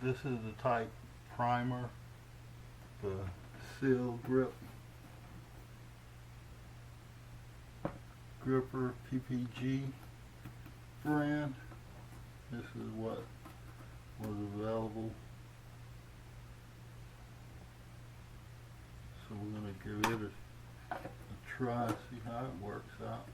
This is the type primer, the Seal Grip Gripper PPG brand. This is what was available. So we're going to give it a try, see how it works out.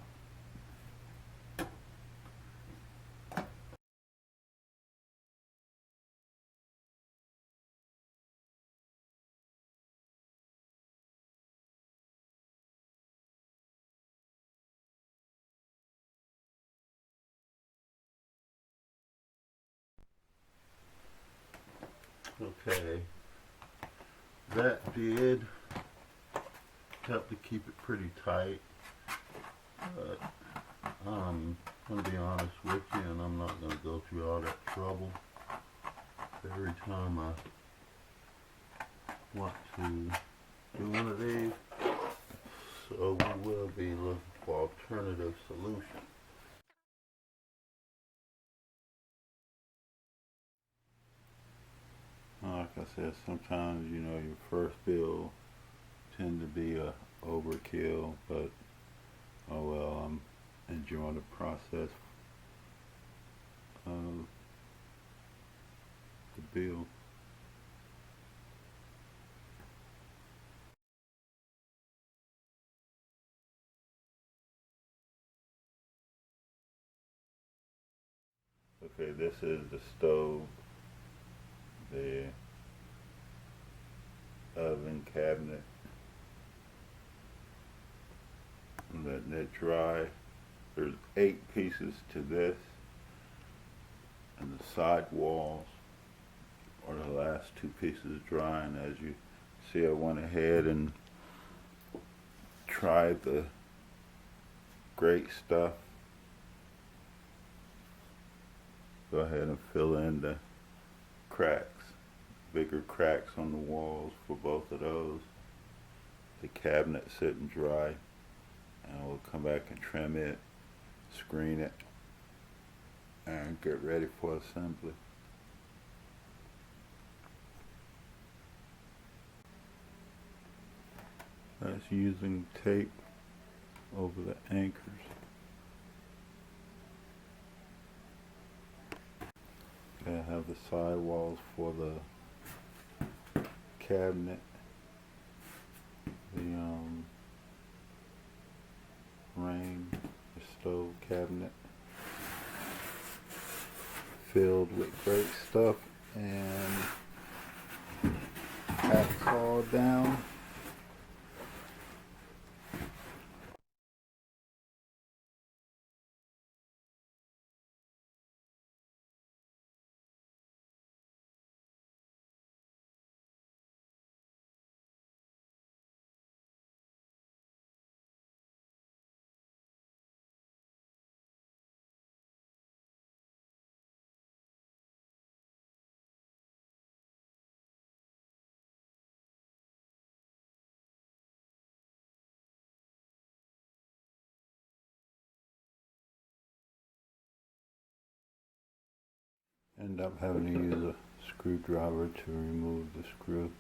Okay, that did help to keep it pretty tight, but I'm going to be honest with you, and I'm not going to go through all that trouble every time I want to do one of these, so we will be looking for alternative solutions. Like I said, sometimes, you know, your first build tend to be a overkill, but oh well, I'm enjoying the process of the build. Okay, this is the stove, the oven cabinet. I'm letting it dry. There's 8 pieces to this, and the side walls are the last 2 pieces drying. As you see, I went ahead and tried the great stuff. Go ahead and fill in the cracks, bigger cracks on the walls for both of those. The cabinet sitting dry, and we'll come back and trim it, screen it, and get ready for assembly. That's using tape over the anchors. I have the side walls for the cabinet, the the stove cabinet, filled with great stuff, and hacksaw down. End up having to use a screwdriver to remove the screw,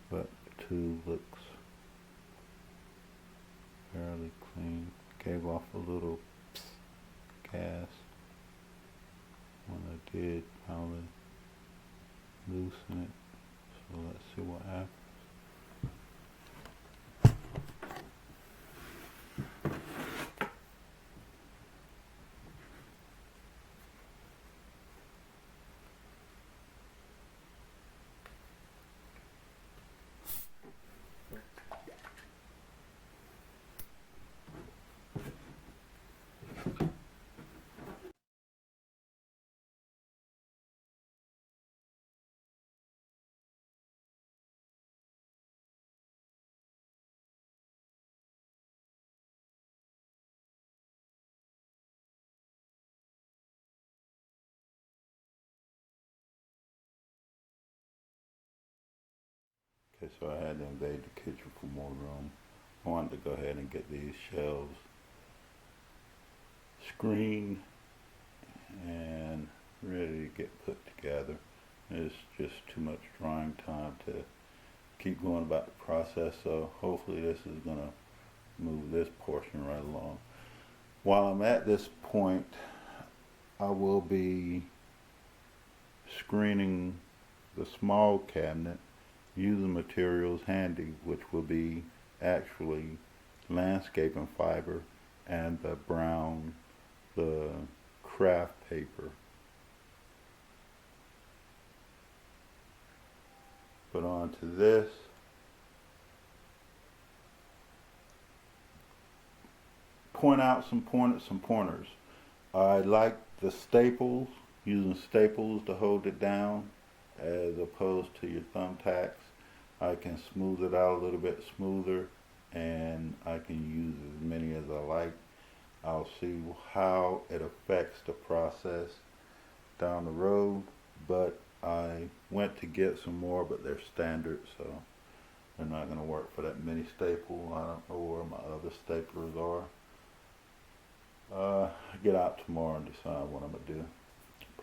but the tube looks fairly clean. Gave off a little gas when I did probably loosen it, so let's see what happens. Okay, so I had to invade the kitchen for more room. I wanted to go ahead and get these shelves screened and ready to get put together. It's just too much drying time to keep going about the process, so hopefully this is going to move this portion right along. While I'm at this point, I will be screening the small cabinet using materials handy, which will be actually landscaping fiber and the Kraft paper. Put onto this. Point out some pointers. I like the staples, using staples to hold it down as opposed to your thumbtacks. I can smooth it out a little bit smoother, and I can use as many as I like. I'll see how it affects the process down the road, but I went to get some more, but they're standard, so they're not going to work for that mini staple. I don't know where my other staplers are. Get out tomorrow and decide what I'm going to do.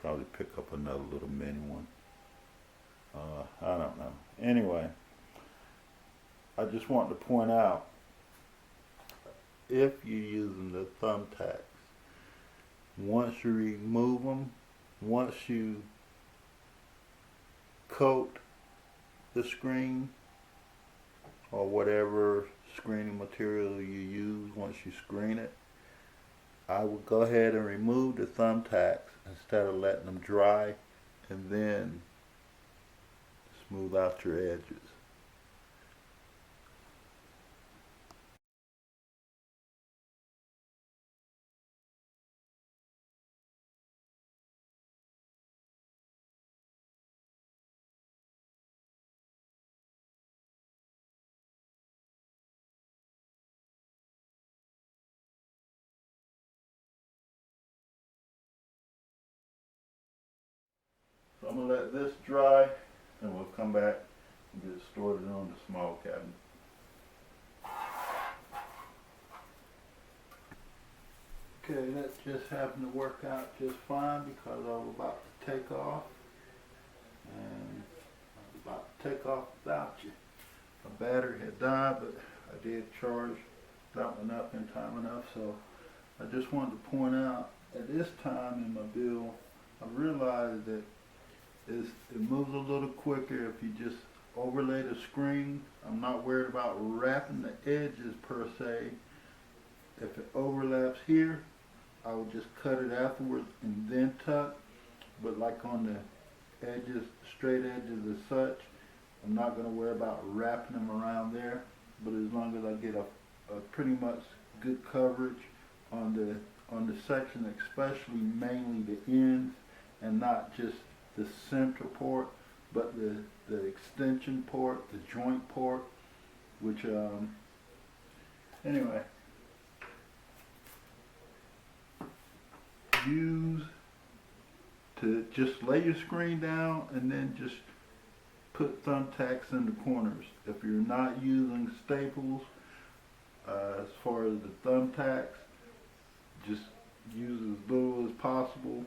Probably pick up another little mini one. I don't know. Anyway, I just want to point out, if you're using the thumbtacks, once you remove them, once you coat the screen or whatever screening material you use, once you screen it, I would go ahead and remove the thumbtacks instead of letting them dry and then smooth out your edges. So I'm going to let this dry and we'll come back and get it stored on the small cabinet. Okay, that just happened to work out just fine because I was about to take off, and I was about to take off without you. My battery had died, but I did charge that one up in time enough, so I just wanted to point out at this time in my build, I realized that it moves a little quicker if you just overlay the screen. I'm not worried about wrapping the edges per se. If it overlaps here, I would just cut it afterwards and then tuck. But like on the edges, straight edges as such, I'm not going to worry about wrapping them around there. But as long as I get a pretty much good coverage on the section, especially mainly the ends and not just the center port, but the extension port, the joint port, which anyway, use to just lay your screen down and then just put thumbtacks in the corners. If you're not using staples, as far as the thumbtacks, just use as little as possible.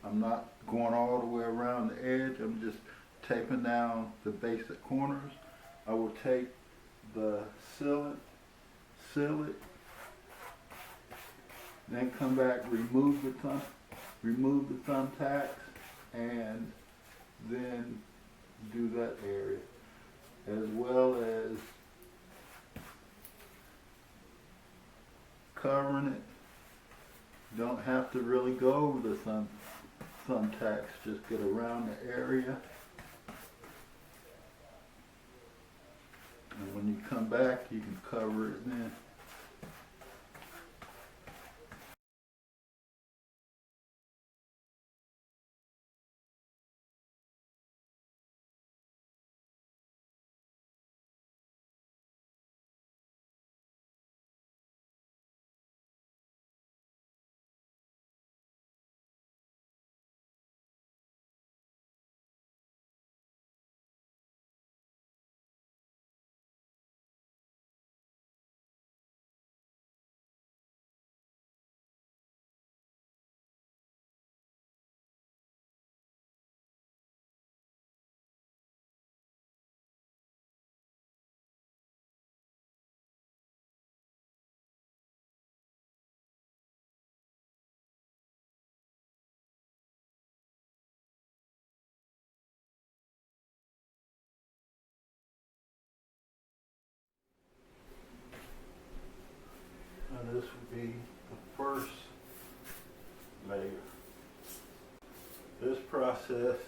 I'm not going all the way around the edge. I'm just taping down the basic corners. I will take the seal it, then come back, remove the thumbtacks, and then do that area, as well as covering it. Don't have to really go over the thumbtacks, just get around the area. And when you come back, you can cover it then. process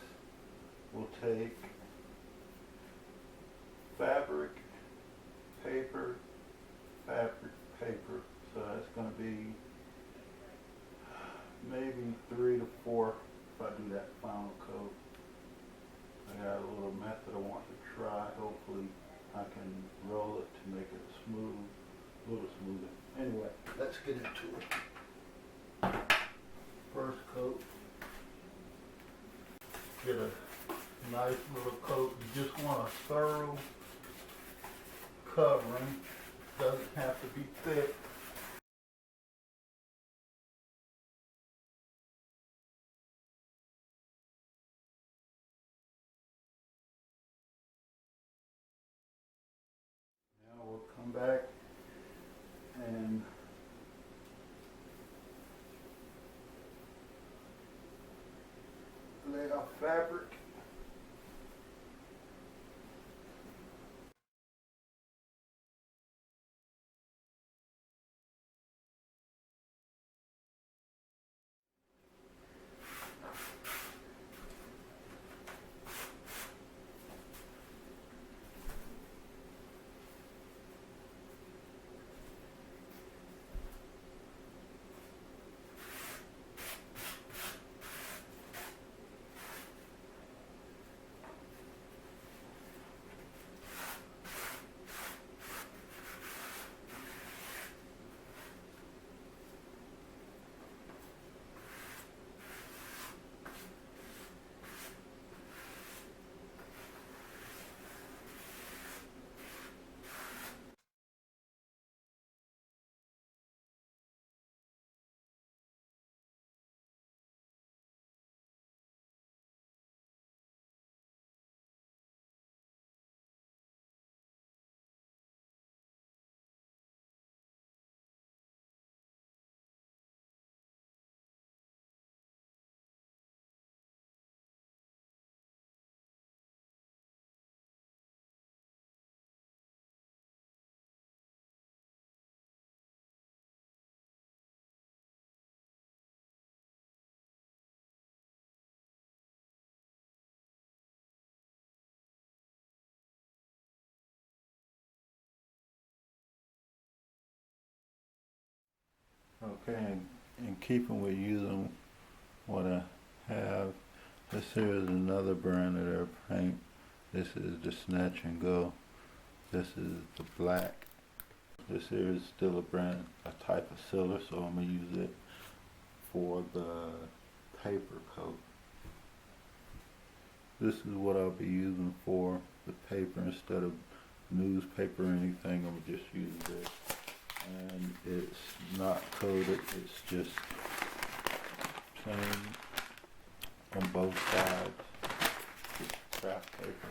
will take fabric, paper, fabric, paper. So that's going to be maybe 3 to 4 if I do that final coat. I got a little method I want to try. Hopefully I can roll it to make it smooth, a little smoother. Anyway, let's get into it. First coat. Get a nice little coat. You just want a thorough covering. Doesn't have to be thick. Now we'll come back and lay our fabric. Okay, in keeping with using what I have, this here is another brand of their paint. This is the Snatch and Go. This is the black. This here is still a type of silver, so I'm going to use it for the paper coat. This is what I'll be using for the paper instead of newspaper or anything. I'm going to just use this. And it's not coated, it's just plain on both sides, just Kraft paper.